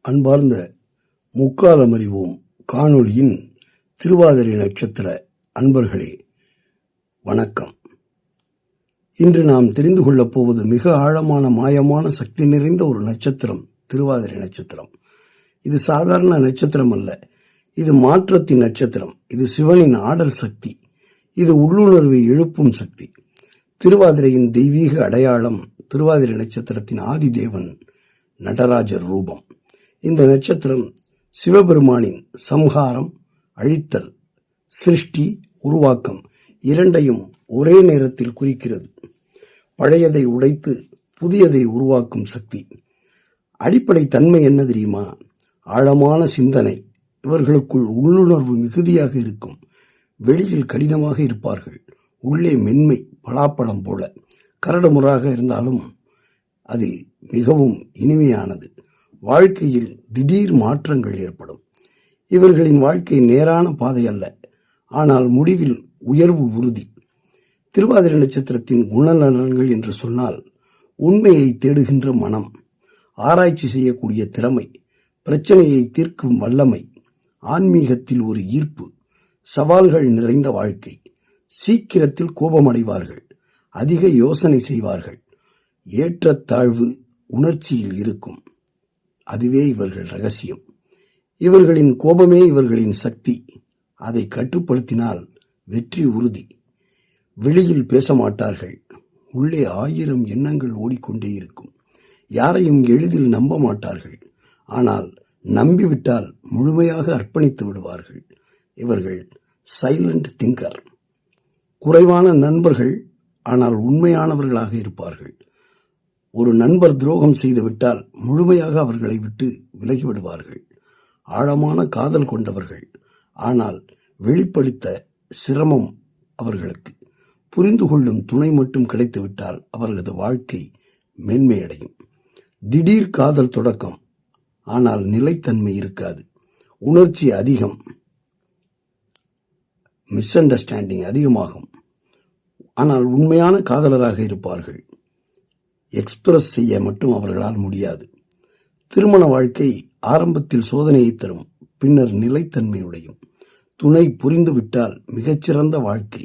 அன்பார்ந்த முக்காலம் அறிவோம் காணொளியின் திருவாதிரை நட்சத்திர அன்பர்களே வணக்கம். இன்று நாம் தெரிந்து கொள்ளப் போவது மிக ஆழமான மாயமான சக்தி நிறைந்த ஒரு நட்சத்திரம், திருவாதிரை நட்சத்திரம். இது சாதாரண நட்சத்திரம் அல்ல, இது மாற்றத்தின் நட்சத்திரம். இது சிவனின் ஆடல் சக்தி. இது உள்ளுணர்வை எழுப்பும் சக்தி. திருவாதிரையின் தெய்வீக அடையாளம் திருவாதிரை நட்சத்திரத்தின் ஆதிதேவன் நடராஜர் ரூபம். இந்த நட்சத்திரம் சிவபெருமானின் சம்ஹாரம், அழித்தல், சிருஷ்டி, உருவாக்கம் இரண்டையும் ஒரே நேரத்தில் குறிக்கிறது. பழையதை உடைத்து புதியதை உருவாக்கும் சக்தி. அடிப்படை தன்மை என்ன தெரியுமா? ஆழமான சிந்தனை. இவர்களுக்குள் உள்ளுணர்வு மிகுதியாக இருக்கும். வெளியில் கடினமாக இருப்பார்கள், உள்ளே மென்மை, பலாப்பழம் போல. கரடுமுறாக இருந்தாலும் அது மிகவும் இனிமையானது. வாழ்க்கையில் திடீர் மாற்றங்கள் ஏற்படும். இவர்களின் வாழ்க்கை நேரான பாதை அல்ல, ஆனால் முடிவில் உயர்வு உறுதி. திருவாதிரை நட்சத்திரத்தின் குணநலன்கள் என்று சொன்னால், உண்மையை தேடுகின்ற மனம், ஆராய்ச்சி செய்யக்கூடிய திறமை, பிரச்சனையை தீர்க்கும் வல்லமை, ஆன்மீகத்தில் ஒரு ஈர்ப்பு, சவால்கள் நிறைந்த வாழ்க்கை. சீக்கிரத்தில் கோபமடைவார்கள், அதிக யோசனை செய்வார்கள், ஏற்றத்தாழ்வு உணர்ச்சியில் இருக்கும். அதுவே இவர்கள் ரகசியம். இவர்களின் கோபமே இவர்களின் சக்தி. அதை கட்டுப்படுத்தினால் வெற்றி உறுதி. வெளியில் பேச மாட்டார்கள், உள்ளே 1000 எண்ணங்கள் ஓடிக்கொண்டே இருக்கும். யாரையும் எளிதில் நம்ப மாட்டார்கள், ஆனால் நம்பிவிட்டால் முழுமையாக அர்ப்பணித்து விடுவார்கள். இவர்கள் சைலண்ட் திங்கர். குறைவான நண்பர்கள், ஆனால் உண்மையானவர்களாக இருப்பார்கள். ஒரு நண்பர் துரோகம் செய்துவிட்டால் முழுமையாக அவர்களை விட்டு விலகிவிடுவார்கள். ஆழமான காதல் கொண்டவர்கள், ஆனால் வெளிப்படுத்த சிரமம் அவர்களுக்கு. புரிந்து கொள்ளும் துணை மட்டும் கிடைத்துவிட்டால் அவர்களது வாழ்க்கை மென்மையடையும். திடீர் காதல் தொடக்கம், ஆனால் நிலைத்தன்மை இருக்காது. உணர்ச்சி அதிகம், மிஸ் அண்டர்ஸ்டாண்டிங் அதிகமாகும். ஆனால் உண்மையான காதலராக இருப்பார்கள். எக்ஸ்பிரஸ் செய்ய மட்டும் அவர்களால் முடியாது. திருமண வாழ்க்கை ஆரம்பத்தில் சோதனையை தரும், பின்னர் நிலைத்தன்மையுடையும். துணை புரிந்துவிட்டால் மிகச்சிறந்த வாழ்க்கை.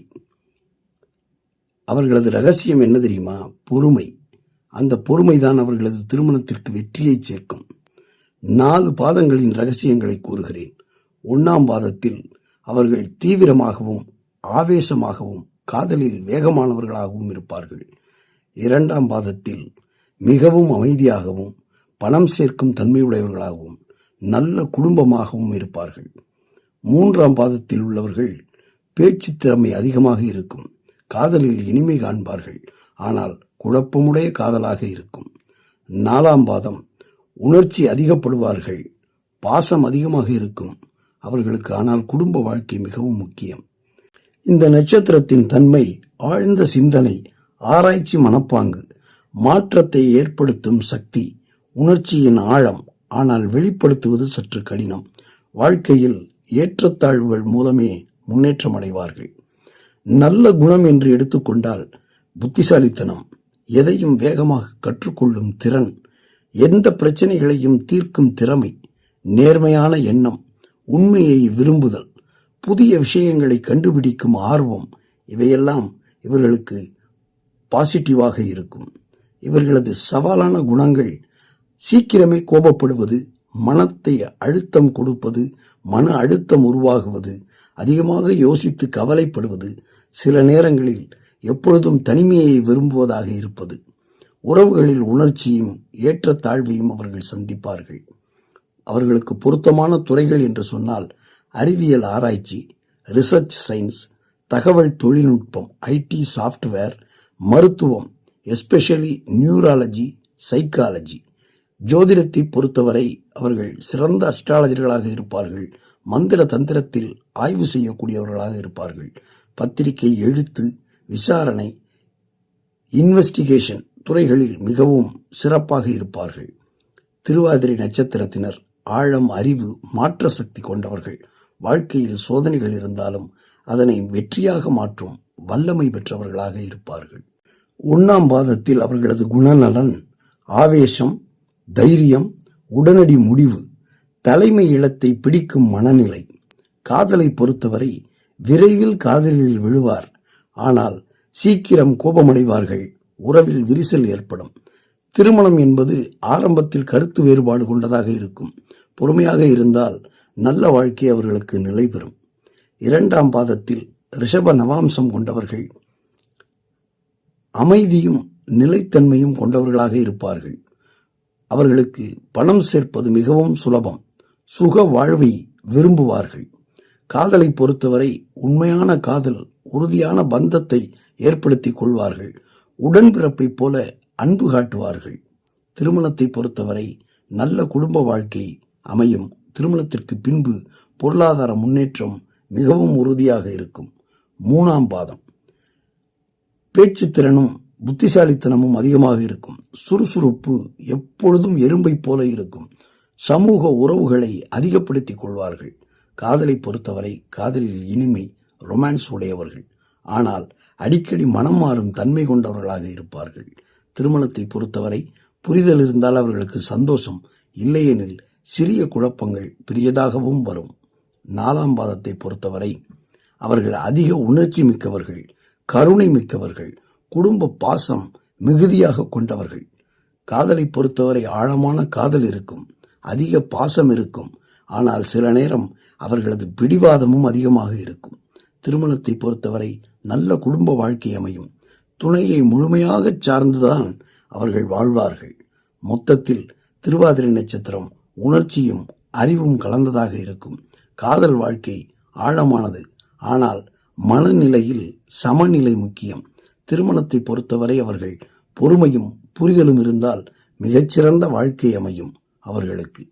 அவர்களது ரகசியம் என்ன தெரியுமா? பொறுமை. அந்த பொறுமைதான் அவர்களது திருமணத்திற்கு வெற்றியை சேர்க்கும். 4 பாதங்களின் ரகசியங்களை கூறுகிறேன். 1ஆம் பாதத்தில் அவர்கள் தீவிரமாகவும் ஆவேசமாகவும் காதலில் வேகமானவர்களாகவும் இருப்பார்கள். 2ஆம் பாதத்தில் மிகவும் அமைதியாகவும் பணம் சேர்க்கும் தன்மையுடையவர்களாகவும் நல்ல குடும்பமாகவும் இருப்பார்கள். 3ஆம் பாதத்தில் உள்ளவர்கள் பேச்சு திறமை அதிகமாக இருக்கும். காதலில் இனிமை காண்பார்கள், ஆனால் குழப்பமுடைய காதலாக இருக்கும். 4ஆம் பாதம் உணர்ச்சி அதிகப்படுவார்கள், பாசம் அதிகமாக இருக்கும் அவர்களுக்கு. ஆனால் குடும்ப வாழ்க்கை மிகவும் முக்கியம். இந்த நட்சத்திரத்தின் தன்மை ஆழ்ந்த சிந்தனை, ஆராய்ச்சி மனப்பாங்கு, மாற்றத்தை ஏற்படுத்தும் சக்தி, உணர்ச்சியின் ஆழம், ஆனால் வெளிப்படுத்துவது சற்று கடினம். வாழ்க்கையில் ஏற்றத்தாழ்வுகள் மூலமே முன்னேற்றம் அடைவார்கள். நல்ல குணம் என்று எடுத்துக்கொண்டால் புத்திசாலித்தனம், எதையும் வேகமாக கற்றுக்கொள்ளும் திறன், எந்த பிரச்சனைகளையும் தீர்க்கும் திறமை, நேர்மையான எண்ணம், உண்மையை விரும்புதல், புதிய விஷயங்களை கண்டுபிடிக்கும் ஆர்வம், இவையெல்லாம் இவர்களுக்கு பாசிட்டிவாக இருக்கும். இவர்களது சவாலான குணங்கள் சீக்கிரமே கோபப்படுவது, மனத்தை அழுத்தம் கொடுப்பது, மன அழுத்தம் உருவாகுவது, அதிகமாக யோசித்து கவலைப்படுவது, சில நேரங்களில் எப்பொழுதும் தனிமையை விரும்புவதாக இருப்பது. உறவுகளில் உணர்ச்சியும் ஏற்றத்தாழ்வையும் அவர்கள் சந்திப்பார்கள். அவர்களுக்கு பொருத்தமான துறைகள் என்று சொன்னால் அறிவியல் ஆராய்ச்சி, ரிசர்ச் சயின்ஸ், தகவல் தொழில்நுட்பம், ஐடி சாஃப்ட்வேர், மருத்துவம், எஸ்பெஷலி நியூராலஜி, சைக்காலஜி. ஜோதிடத்தை பொறுத்தவரை அவர்கள் சிறந்த அஸ்ட்ராலஜர்களாக இருப்பார்கள். மந்திர தந்திரத்தில் ஆய்வு செய்யக்கூடியவர்களாக இருப்பார்கள். பத்திரிகை, எழுத்து, விசாரணை, இன்வெஸ்டிகேஷன் துறைகளில் மிகவும் சிறப்பாக இருப்பார்கள். திருவாதிரை நட்சத்திரத்தினர் ஆழம், அறிவு, மாற்ற சக்தி கொண்டவர்கள். வாழ்க்கையில் சோதனைகள் இருந்தாலும் அதனை வெற்றியாக மாற்றும் வல்லமை பெற்றவர்களாக இருப்பார்கள். 1ஆம் பாதத்தில் அவர்களது குணநலன் ஆவேசம், தைரியம், உடனடி முடிவு, தலைமை இடத்தை பிடிக்கும் மனநிலை. காதலை பொறுத்தவரை விரைவில் காதலில் விழுவார். ஆனால் சீக்கிரம் கோபமடைவார்கள். உறவில் விரிசல் ஏற்படும். திருமணம் என்பது ஆரம்பத்தில் கருத்து வேறுபாடு கொண்டதாக இருக்கும். பொறுமையாக இருந்தால் நல்ல வாழ்க்கை அவர்களுக்கு நிலை பெறும். 2ஆம் பாதத்தில் ரிஷப நவாம்சம் கொண்டவர்கள் அமைதியும் நிலைத்தன்மையும் கொண்டவர்களாக இருப்பார்கள். அவர்களுக்கு பணம் சேர்ப்பது மிகவும் சுலபம். சுக வாழ்வை விரும்புவார்கள். காதலை பொறுத்தவரை உண்மையான காதல் உறுதியான பந்தத்தை ஏற்படுத்திக் கொள்வார்கள். உடன்பிறப்பைப் போல அன்பு காட்டுவார்கள். திருமணத்தை பொறுத்தவரை நல்ல குடும்ப வாழ்க்கை அமையும். திருமணத்திற்கு பின்பு பொருளாதார முன்னேற்றம் மிகவும் உறுதியாக இருக்கும். 3ஆம் பாதம் பேச்சுத்திறனும் புத்திசாலித்தனமும் அதிகமாக இருக்கும். சுறுசுறுப்பு எப்பொழுதும் எறும்பை போல இருக்கும். சமூக உறவுகளை அதிகப்படுத்திக் கொள்வார்கள். காதலை பொறுத்தவரை காதலில் இனிமை ரொமான்ஸ் உடையவர்கள். ஆனால் அடிக்கடி மனம் மாறும் தன்மை கொண்டவர்களாக இருப்பார்கள். திருமணத்தை பொறுத்தவரை புரிதல் இருந்தால் அவர்களுக்கு சந்தோஷம், இல்லையெனில் சிறிய குழப்பங்கள் பெரியதாகவும் வரும். 4ஆம் பாதத்தை பொறுத்தவரை அவர்கள் அதிக உணர்ச்சி மிக்கவர்கள், கருணை மிக்கவர்கள், குடும்ப பாசம் மிகுதியாக கொண்டவர்கள். காதலை பொறுத்தவரை ஆழமான காதல் இருக்கும், அதிக பாசம் இருக்கும். ஆனால் சில நேரம் அவர்களது பிடிவாதமும் அதிகமாக இருக்கும். திருமணத்தை பொறுத்தவரை நல்ல குடும்ப வாழ்க்கை அமையும். துணையை முழுமையாக சார்ந்துதான் அவர்கள் வாழ்வார்கள். மொத்தத்தில் திருவாதிரை நட்சத்திரம் உணர்ச்சியும் அறிவும் கலந்ததாக இருக்கும். காதல் வாழ்க்கை ஆழமானது. ஆனால் மனநிலையில் சமநிலை முக்கியம். திருமணத்தை பொறுத்தவரை அவர்கள் பொறுமையும் புரிதலும் இருந்தால் மிகச்சிறந்த வாழ்க்கை அமையும் அவர்களுக்கு.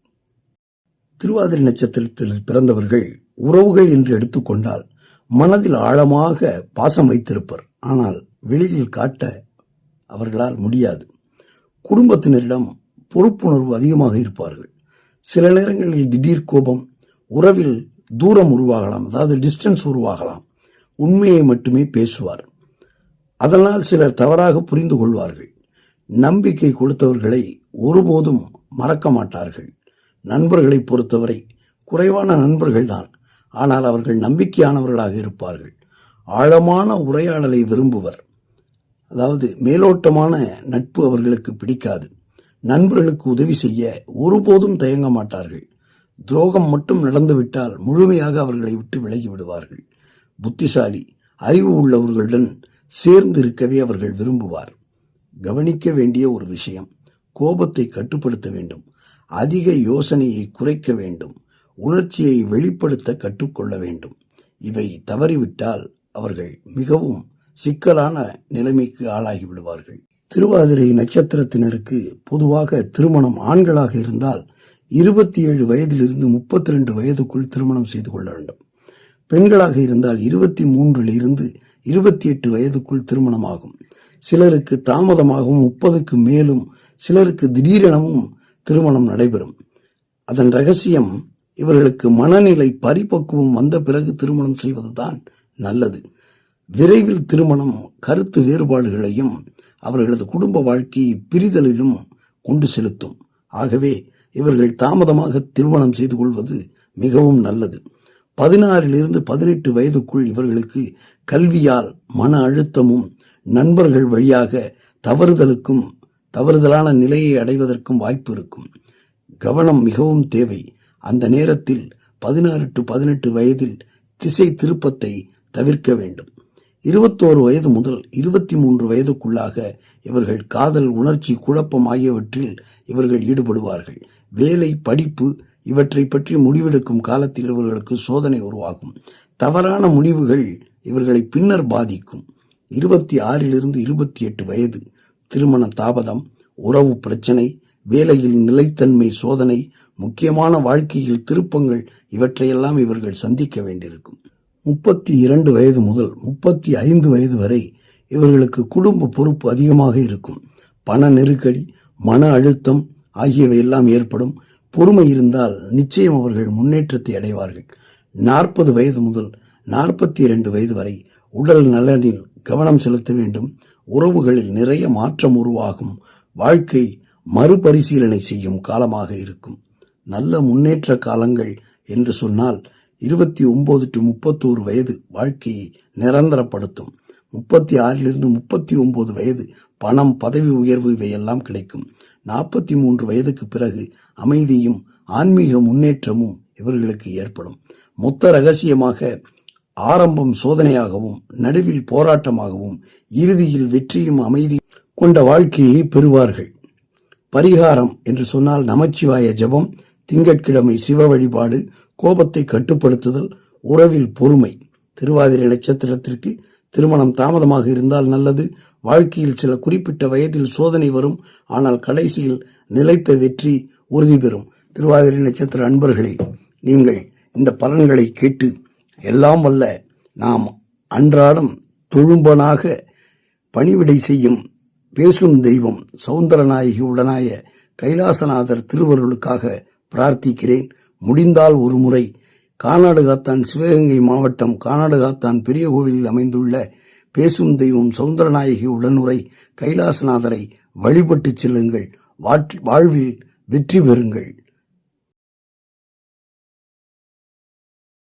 திருவாதிரை நட்சத்திரத்தில் பிறந்தவர்கள் உறவுகள் என்று எடுத்துக்கொண்டால் மனதில் ஆழமாக பாசம் வைத்திருப்பர். ஆனால் வெளியில் காட்ட அவர்களால் முடியாது. குடும்பத்தினரிடம் பொறுப்புணர்வு அதிகமாக இருப்பார்கள். சில நேரங்களில் திடீர் கோபம், உறவில் தூரம் உருவாகலாம், அதாவது டிஸ்டன்ஸ் உருவாகலாம். உண்மையை மட்டுமே பேசுவார். அதனால் சிலர் தவறாக புரிந்து கொள்வார்கள். நம்பிக்கை கொடுத்தவர்களை ஒருபோதும் மறக்க மாட்டார்கள். நண்பர்களை பொறுத்தவரை குறைவான நண்பர்கள்தான், ஆனால் அவர்கள் நம்பிக்கையானவர்களாக இருப்பார்கள். ஆழமான உரையாடலை விரும்புவர். அதாவது மேலோட்டமான நட்பு அவர்களுக்கு பிடிக்காது. நண்பர்களுக்கு உதவி செய்ய ஒருபோதும் தயங்க மாட்டார்கள். துரோகம் மட்டும் நடந்துவிட்டால் முழுமையாக அவர்களை விட்டு விலகி விடுவார்கள். புத்திசாலி, அறிவு உள்ளவர்களுடன் சேர்ந்து இருக்கவே அவர்கள் விரும்புவார். கவனிக்க வேண்டிய ஒரு விஷயம், கோபத்தை கட்டுப்படுத்த வேண்டும். அதிக யோசனையை குறைக்க வேண்டும். உணர்ச்சியை வெளிப்படுத்த கற்றுக்கொள்ள வேண்டும். இவை தவறிவிட்டால் அவர்கள் மிகவும் சிக்கலான நிலைமைக்கு ஆளாகி விடுவார்கள். திருவாதிரை நட்சத்திரத்தினருக்கு பொதுவாக திருமணம் ஆண்களாக இருந்தால் 27 வயதிலிருந்து 32 வயதுக்குள் திருமணம் செய்து கொள்ள வேண்டும். பெண்களாக இருந்தால் 23 28 வயதுக்குள் திருமணமாகும். சிலருக்கு தாமதமாகவும் 30க்கு மேலும், சிலருக்கு திடீரெனவும் திருமணம் நடைபெறும். அதன் ரகசியம் இவர்களுக்கு மனநிலை பரிபக்குவம் வந்த பிறகு திருமணம் செய்வதுதான் நல்லது. விரைவில் திருமணம் கருத்து வேறுபாடுகளையும் அவர்களது குடும்ப வாழ்க்கையை பிரிதலிலும் கொண்டு செலுத்தும். ஆகவே இவர்கள் தாமதமாக திருமணம் செய்து கொள்வது மிகவும் நல்லது. 16 18 வயதுக்குள் இவர்களுக்கு கல்வியால் மன அழுத்தமும் நண்பர்கள் வழியாக தவறுதலான நிலையை அடைவதற்கும் வாய்ப்பு இருக்கும். கவனம் மிகவும் தேவை. அந்த நேரத்தில் 16 to 18 வயதில் திசை திருப்பத்தை தவிர்க்க வேண்டும். 21 வயது முதல் 23 வயதுக்குள்ளாக இவர்கள் காதல், உணர்ச்சி, குழப்பம் ஆகியவற்றில் இவர்கள் ஈடுபடுவார்கள். வேலை, படிப்பு இவற்றை பற்றி முடிவெடுக்கும் காலத்தில் இவர்களுக்கு சோதனை உருவாகும். தவறான முடிவுகள் இவர்களை பின்னர் பாதிக்கும். 26 28 வயது திருமண தாமதம், உறவு பிரச்சனை, வேலையில் நிலைத்தன்மை சோதனை, முக்கியமான வாழ்க்கையில் திருப்பங்கள் இவற்றையெல்லாம் இவர்கள் சந்திக்க வேண்டியிருக்கும். 32 வயது முதல் 35 வயது வரை இவர்களுக்கு குடும்ப பொறுப்பு அதிகமாக இருக்கும். பண நெருக்கடி, மன அழுத்தம் ஆகியவையெல்லாம் ஏற்படும். பொறுமை இருந்தால் நிச்சயம் அவர்கள் முன்னேற்றத்தை அடைவார்கள். 40 வயது முதல் 42 வயது வரை உடல் நலனில் கவனம் செலுத்த வேண்டும். உறவுகளில் நிறைய மாற்றம் உருவாகும். வாழ்க்கை மறுபரிசீலனை செய்யும் காலமாக இருக்கும். நல்ல முன்னேற்ற காலங்கள் என்று சொன்னால் 29 to 31 வயது வாழ்க்கையை நிரந்தரப்படுத்தும். 36 39 வயது பணம், பதவி உயர்வு இவையெல்லாம் கிடைக்கும். 43 வயதுக்கு பிறகு அமைதியும் ஆன்மீக முன்னேற்றமும் இவர்களுக்கு ஏற்படும். மொத்த ரகசியமாக ஆரம்பம் சோதனையாகவும், நடுவில் போராட்டமாகவும், இறுதியில் வெற்றியும் அமைதி கொண்ட வாழ்க்கையை பெறுவார்கள். பரிகாரம் என்று சொன்னால் நமச்சிவாய ஜபம், திங்கட்கிழமை சிவ வழிபாடு, கோபத்தை கட்டுப்படுத்துதல், உறவில் பொறுமை. திருவாதிரை நட்சத்திரத்திற்கு திருமணம் தாமதமாக இருந்தால் நல்லது. வாழ்க்கையில் சில குறிப்பிட்ட வயதில் சோதனை வரும், ஆனால் கடைசியில் நிலைத்த வெற்றி உறுதி பெறும். திருவாதிரை நட்சத்திர அன்பர்களே, நீங்கள் இந்த பலன்களை கேட்டு எல்லாம் வல்ல நாம் அன்றாடம் தொழும்பனாக பணிவிடை செய்யும் பேசும் தெய்வம் சௌந்தரநாயகி உடனாய கைலாசநாதர் திருவருளுக்காக பிரார்த்திக்கிறேன். முடிந்தால் ஒரு முறை கர்நாடகாத்தான் சிவகங்கை மாவட்டம் கர்நாடகாத்தான் பெரிய கோவிலில் அமைந்துள்ள பேசும் தெய்வம் சௌந்தரநாயகி உடனுரை கைலாசநாதரை வழிபட்டு செல்லுங்கள். வாழ்வில் வெற்றி பெறுங்கள்.